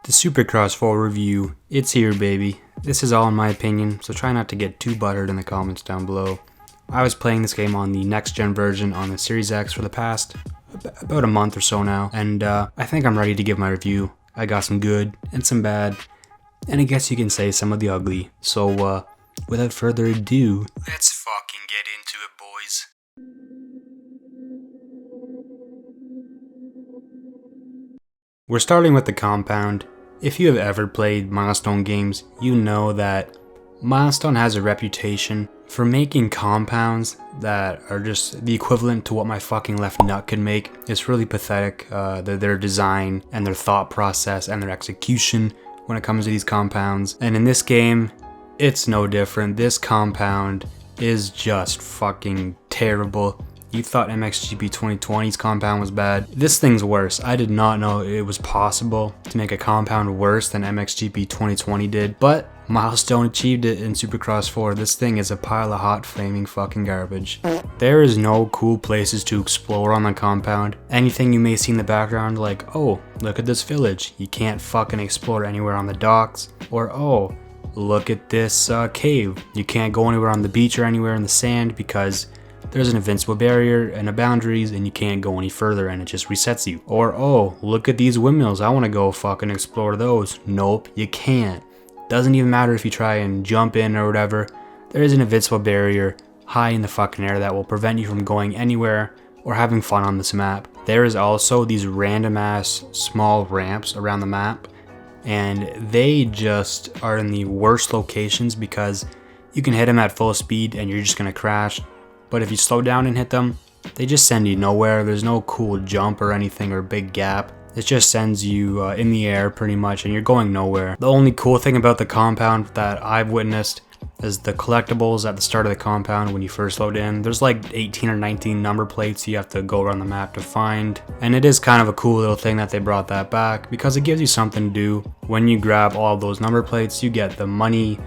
The Supercross 4 review, it's here baby. This is all in my opinion, so try not to get too buttered in the comments down below. I was playing this game on the next gen version on the Series X for the past about a month or so now, and I think I'm ready to give my review. I got some good and some bad, and I guess you can say some of the ugly. So without further ado, let's fucking get into it, boys. We're starting with the compound. If you have ever played Milestone games, you know that Milestone has a reputation for making compounds that are just the equivalent to what my fucking left nut could make. It's really pathetic, their design and their thought process and their execution when it comes to these compounds. And in this game, it's no different. This compound is just fucking terrible. You thought MXGP 2020's compound was bad. This thing's worse. I did not know it was possible to make a compound worse than MXGP 2020 did, but Milestone achieved it in Supercross 4. This thing is a pile of hot flaming fucking garbage. There is no cool places to explore on the compound. Anything you may see in the background, like, oh, look at this village. You can't fucking explore anywhere on the docks. Or, oh, look at this cave. You can't go anywhere on the beach or anywhere in the sand because there's an invincible barrier and a boundaries and you can't go any further and it just resets you. Or, oh, look at these windmills. I want to go fucking explore those. Nope, you can't. Doesn't even matter if you try and jump in or whatever. There is an invincible barrier high in the fucking air that will prevent you from going anywhere or having fun on this map. There is also these random ass small ramps around the map, and they just are in the worst locations because you can hit them at full speed and you're just gonna crash. But if you slow down and hit them, they just send you nowhere. There's no cool jump or anything or big gap. It just sends you in the air pretty much and you're going nowhere. The only cool thing about the compound that I've witnessed is the collectibles at the start of the compound when you first load in. There's like 18 or 19 number plates you have to go around the map to find. And it is kind of a cool little thing that they brought that back because it gives you something to do. When you grab all of those number plates, you get the money,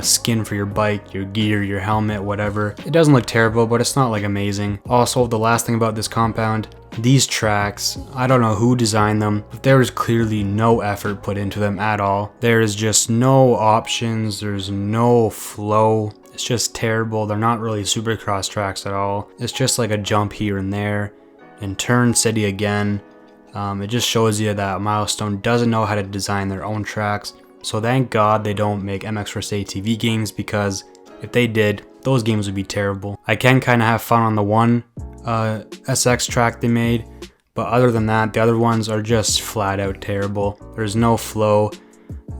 skin for your bike, your gear, your helmet, whatever. It doesn't look terrible, but it's not like amazing. Also, the last thing about this compound, these tracks, I don't know who designed them, but there is clearly no effort put into them at all. There is just no options, there's no flow. It's just terrible. They're not really Supercross tracks at all. It's just like a jump here and there, and turn city again. It just shows you that Milestone doesn't know how to design their own tracks. So thank God they don't make MX vs ATV games, because if they did, those games would be terrible. I can kind of have fun on the one SX track they made, but other than that, the other ones are just flat out terrible. There's no flow.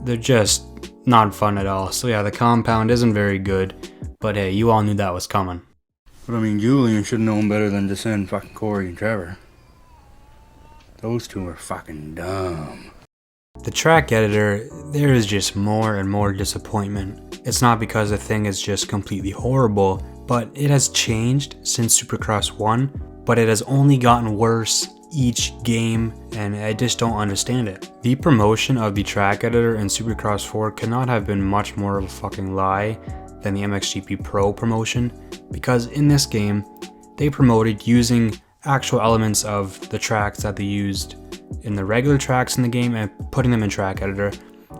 They're just not fun at all. So yeah, the compound isn't very good, but hey, you all knew that was coming. But I mean, Julian should have known better than to send fucking Corey and Trevor. Those two are fucking dumb. The track editor, there is just more and more disappointment. It's not because the thing is just completely horrible, but it has changed since Supercross 1, but it has only gotten worse each game, and I just don't understand it. The promotion of the track editor in Supercross 4 could not have been much more of a fucking lie than the MXGP Pro promotion, because in this game, they promoted using actual elements of the tracks that they used in the regular tracks in the game and putting them in track editor.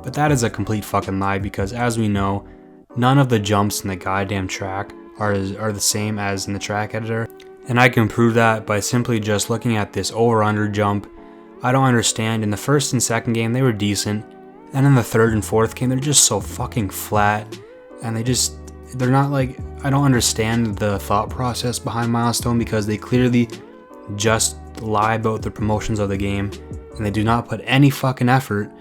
But that is a complete fucking lie, because as we know, none of the jumps in the goddamn track are the same as in the track editor. And I can prove that by simply just looking at this over-under jump. I don't understand. In the first and second game they were decent, and in the third and fourth game they're just so fucking flat, and they're not like, I don't understand the thought process behind Milestone, because they clearly just lie about the promotions of the game, and they do not put any fucking effort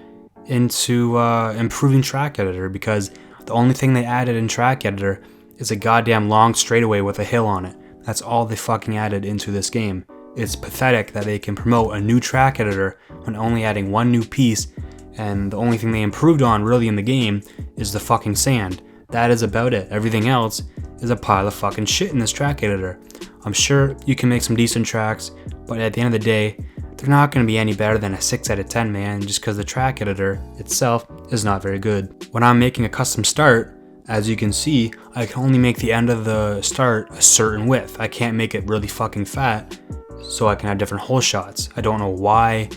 into improving track editor, because the only thing they added in track editor is a goddamn long straightaway with a hill on it. That's all they fucking added into this game. It's pathetic that they can promote a new track editor when only adding one new piece, and the only thing they improved on really in the game is the fucking sand. That is about it. Everything else is a pile of fucking shit in this track editor. I'm sure you can make some decent tracks, but at the end of the day, they're not going to be any better than a 6 out of 10, man, just because the track editor itself is not very good. When I'm making a custom start, as you can see, I can only make the end of the start a certain width. I can't make it really fucking fat, so I can have different hole shots. I don't know why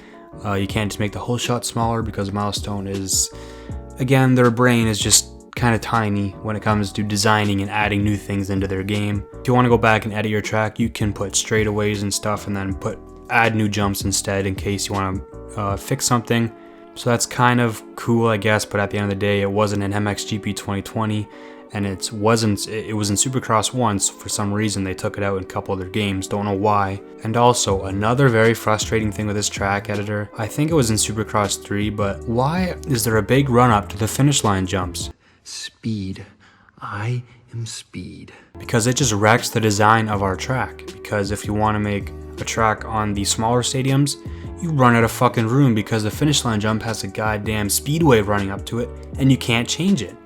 You can't just make the whole shot smaller because Milestone is, again, their brain is just kind of tiny when it comes to designing and adding new things into their game. If you want to go back and edit your track, you can put straightaways and stuff and then add new jumps instead in case you want to fix something. So that's kind of cool, I guess, but at the end of the day, it wasn't in MXGP 2020, and it was in Supercross once. For some reason, they took it out in a couple of their games, don't know why. And also, another very frustrating thing with this track editor, I think it was in Supercross 3, but why is there a big run-up to the finish line jumps? Speed. I am speed. Because it just wrecks the design of our track. Because if you want to make a track on the smaller stadiums, you run out of fucking room because the finish line jump has a goddamn speedway running up to it and you can't change it.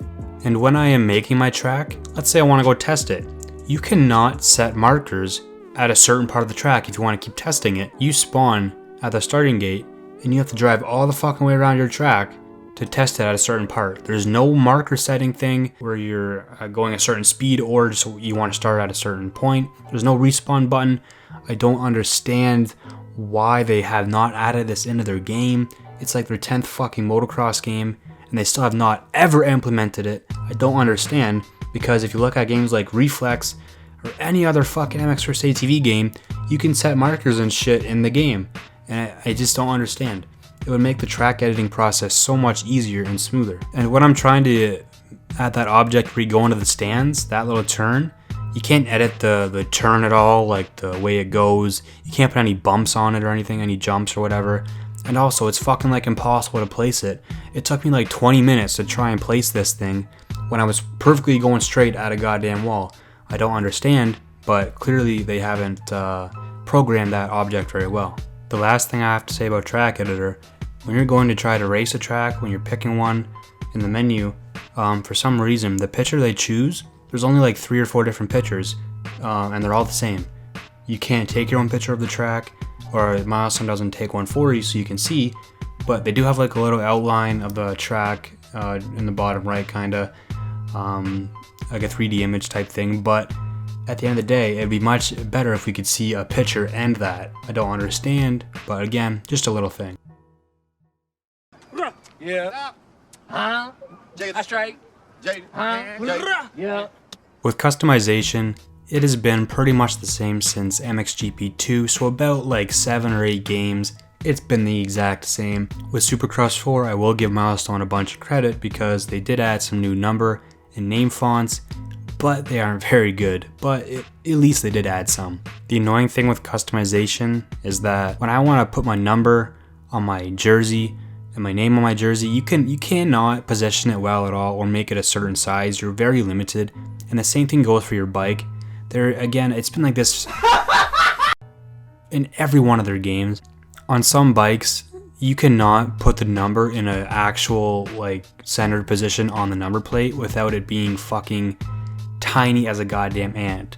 And when I am making my track, let's say I want to go test it, you cannot set markers at a certain part of the track if you want to keep testing it. You spawn at the starting gate and you have to drive all the fucking way around your track to test it at a certain part. There's no marker setting thing where you're going a certain speed or just you want to start at a certain point. There's no respawn button. I don't understand why they have not added this into their game. It's like their 10th fucking motocross game and they still have not ever implemented it. I don't understand, because if you look at games like Reflex or any other fucking MX TV game, you can set markers and shit in the game, and I just don't understand. It would make the track editing process so much easier and smoother. And when I'm trying to add that object where you go into the stands, that little turn, you can't edit the turn at all, like the way it goes. You can't put any bumps on it or anything, any jumps or whatever. And also, it's fucking like impossible to place it. It took me like 20 minutes to try and place this thing when I was perfectly going straight at a goddamn wall. I don't understand, but clearly they haven't programmed that object very well. The last thing I have to say about Track Editor, when you're going to try to race a track, when you're picking one in the menu, for some reason, the picture they choose, there's only like 3 or 4 different pictures, and they're all the same. You can't take your own picture of the track, or Milestone doesn't take one for you so you can see, but they do have like a little outline of the track in the bottom right, kinda, like a 3D image type thing, but at the end of the day, it'd be much better if we could see a picture and that. I don't understand, but again, just a little thing. Yeah. Huh? That's right. Huh? Yeah. With customization, it has been pretty much the same since MXGP 2, so about like 7 or 8 games, it's been the exact same. With Supercross 4, I will give Milestone a bunch of credit because they did add some new number and name fonts, but they aren't very good, but at least they did add some. The annoying thing with customization is that when I want to put my number on my jersey and my name on my jersey, you cannot position it well at all or make it a certain size. You're very limited, and the same thing goes for your bike. Again, it's been like this in every one of their games. On some bikes, you cannot put the number in an actual like centered position on the number plate without it being fucking tiny as a goddamn ant.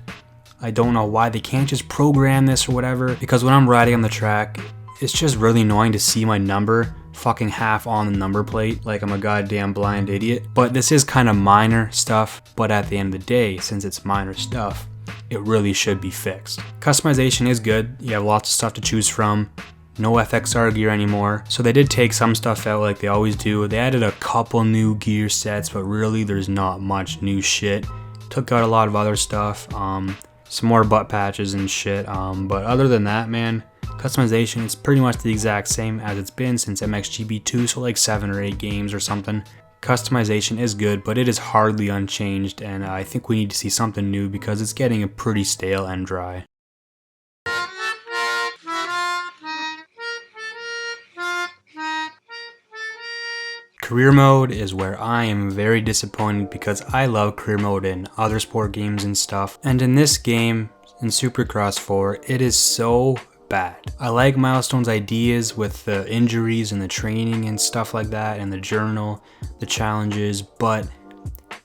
I don't know why they can't just program this or whatever, because when I'm riding on the track, it's just really annoying to see my number fucking half on the number plate like I'm a goddamn blind idiot. But this is kind of minor stuff, but at the end of the day, since it's minor stuff, it really should be fixed. Customization is good. You have lots of stuff to choose from. No FXR gear anymore. So they did take some stuff out like they always do. They added a couple new gear sets, but really there's not much new shit. Took out a lot of other stuff. Some more butt patches and shit. But other than that, man, customization is pretty much the exact same as it's been since MXGP 2, so like 7 or 8 games or something. Customization is good, but it is hardly unchanged, and I think we need to see something new because it's getting pretty stale and dry. Career mode is where I am very disappointed because I love career mode in other sport games and stuff, and in this game, in Supercross 4, it is so bad. I like Milestone's ideas with the injuries and the training and stuff like that, and the journal, the challenges, but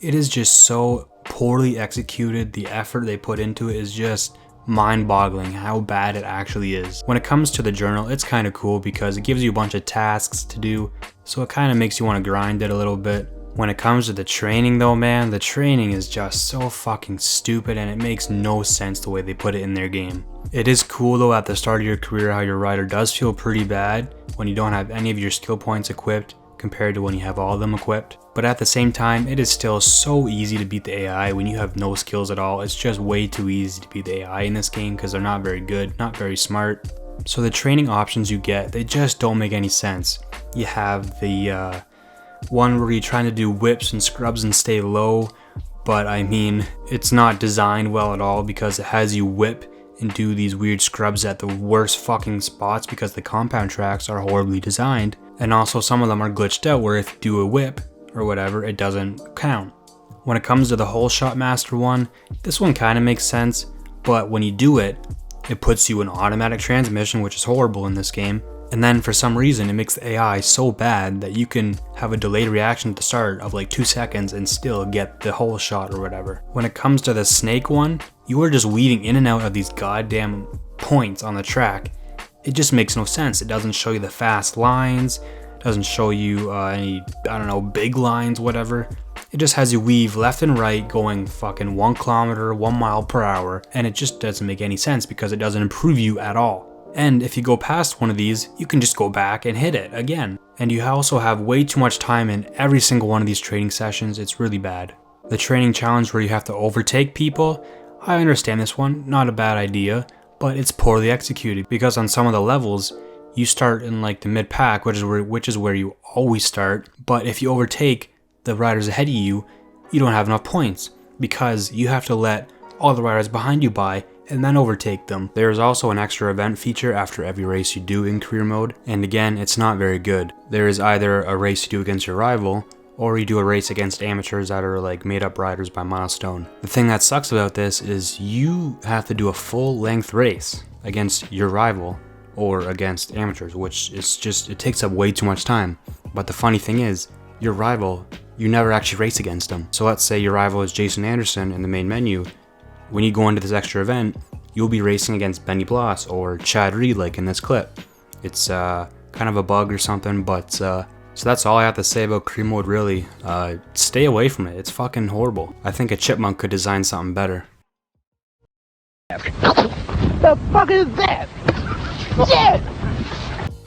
it is just so poorly executed. The effort they put into it is just mind-boggling how bad it actually is. When it comes to the journal, it's kind of cool because it gives you a bunch of tasks to do, so it kind of makes you want to grind it a little bit. When it comes to the training though, man, the training is just so fucking stupid and it makes no sense the way they put it in their game. It is cool though at the start of your career how your rider does feel pretty bad when you don't have any of your skill points equipped compared to when you have all of them equipped. But at the same time, it is still so easy to beat the AI when you have no skills at all. It's just way too easy to beat the AI in this game because they're not very good, not very smart. So the training options you get, they just don't make any sense. You have the one where you're trying to do whips and scrubs and stay low, but I mean, it's not designed well at all because it has you whip and do these weird scrubs at the worst fucking spots because the compound tracks are horribly designed. And also some of them are glitched out where if you do a whip or whatever, it doesn't count. When it comes to the whole shot master one, this one kind of makes sense, but when you do it, it puts you in automatic transmission, which is horrible in this game. And then for some reason, it makes the AI so bad that you can have a delayed reaction at the start of like 2 seconds and still get the whole shot or whatever. When it comes to the snake one, you are just weaving in and out of these goddamn points on the track. It just makes no sense. It doesn't show you the fast lines, doesn't show you any, I don't know, big lines, whatever. It just has you weave left and right going fucking 1 kilometer, 1 mile per hour, and it just doesn't make any sense because it doesn't improve you at all. And if you go past one of these, you can just go back and hit it again. And you also have way too much time in every single one of these training sessions. It's really bad. The training challenge where you have to overtake people, I understand this one, not a bad idea, but it's poorly executed because on some of the levels, you start in like the mid pack, which is where you always start. But if you overtake the riders ahead of you, you don't have enough points because you have to let all the riders behind you by and then overtake them. There is also an extra event feature after every race you do in career mode, and again, it's not very good. There is either a race you do against your rival, or you do a race against amateurs that are like made up riders by Milestone. The thing that sucks about this is you have to do a full length race against your rival or against amateurs, which is just, it takes up way too much time. But the funny thing is, your rival, you never actually race against them. So let's say your rival is Jason Anderson in the main menu. When you go into this extra event, you'll be racing against Benny Bloss or Chad Reed like in this clip. It's kind of a bug or something, but so that's all I have to say about career mode really. Stay away from it, it's fucking horrible. I think a chipmunk could design something better. The fuck is that? Shit!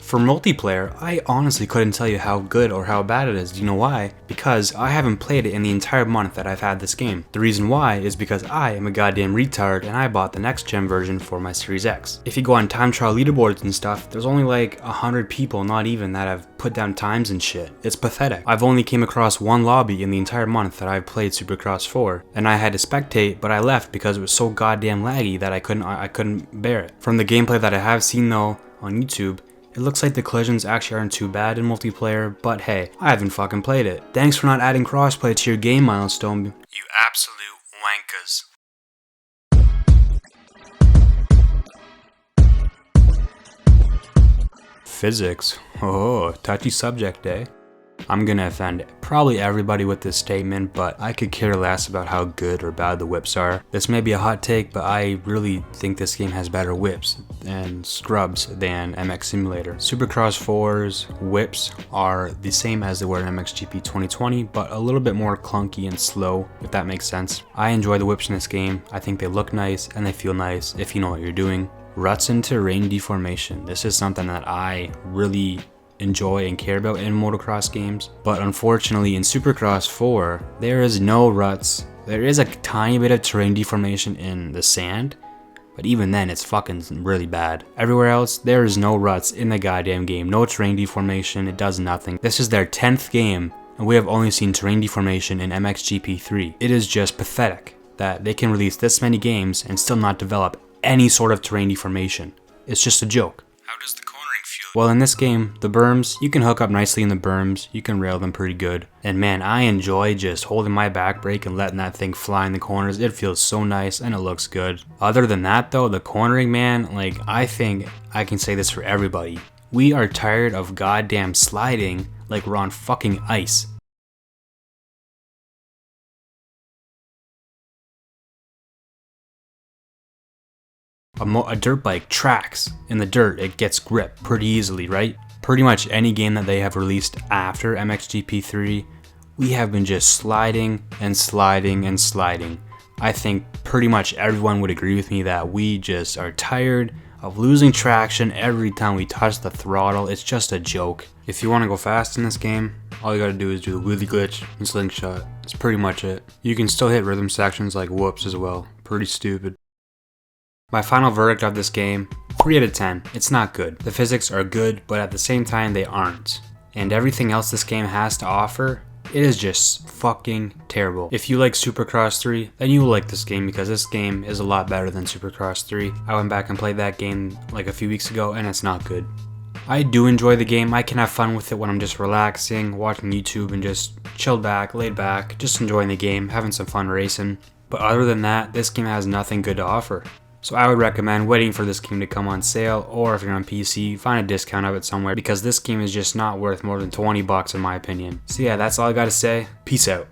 For multiplayer, I honestly couldn't tell you how good or how bad it is. Do you know why? Because I haven't played it in the entire month that I've had this game. The reason why is because I am a goddamn retard and I bought the next gen version for my Series X. If you go on time trial leaderboards and stuff, there's only like 100 people, not even, that have put down times and shit. It's pathetic. I've only came across one lobby in the entire month that I've played Supercross 4, and I had to spectate, but I left because it was so goddamn laggy that I couldn't bear it. From the gameplay that I have seen though on YouTube, it looks like the collisions actually aren't too bad in multiplayer, but hey, I haven't fucking played it. Thanks for not adding crossplay to your game, Milestone. You absolute wankers. Physics. Oh, touchy subject, eh? I'm gonna offend probably everybody with this statement, but I could care less about how good or bad the whips are. This may be a hot take, but I really think this game has better whips and scrubs than MX Simulator. Supercross 4's whips are the same as they were in MXGP 2020, but a little bit more clunky and slow, if that makes sense. I enjoy the whips in this game. I think they look nice and they feel nice if you know what you're doing. Ruts and terrain deformation. This is something that I really enjoy and care about in motocross games, but unfortunately in Supercross 4 there is no ruts. There is a tiny bit of terrain deformation in the sand, but even then it's fucking really bad. Everywhere else there is no ruts in the goddamn game, no terrain deformation, it does nothing. This is their 10th game and we have only seen terrain deformation in MXGP3. It is just pathetic that they can release this many games and still not develop any sort of terrain deformation. It's just a joke. How does the cornering feel? Well, in this game, the berms, you can hook up nicely in the berms, you can rail them pretty good. And man, I enjoy just holding my back brake and letting that thing fly in the corners. It feels so nice and it looks good. Other than that though, the cornering, man, like I think I can say this for everybody. We are tired of goddamn sliding like we're on fucking ice. A dirt bike tracks in the dirt, it gets grip pretty easily, right? Pretty much any game that they have released after MXGP3, we have been just sliding and sliding and sliding. I think pretty much everyone would agree with me that we just are tired of losing traction every time we touch the throttle. It's just a joke. If you want to go fast in this game, all you gotta do is do the wheelie glitch and slingshot. That's pretty much it. You can still hit rhythm sections like whoops as well. Pretty stupid. My final verdict of this game, 3 out of 10. It's not good. The physics are good, but at the same time they aren't. And everything else this game has to offer, it is just fucking terrible. If you like Supercross 3, then you will like this game because this game is a lot better than Supercross 3. I went back and played that game like a few weeks ago and it's not good. I do enjoy the game. I can have fun with it when I'm just relaxing, watching YouTube and just chilled back, laid back, just enjoying the game, having some fun racing. But other than that, this game has nothing good to offer. So I would recommend waiting for this game to come on sale, or if you're on PC, find a discount of it somewhere because this game is just not worth more than $20 in my opinion. So yeah, that's all I gotta say. Peace out.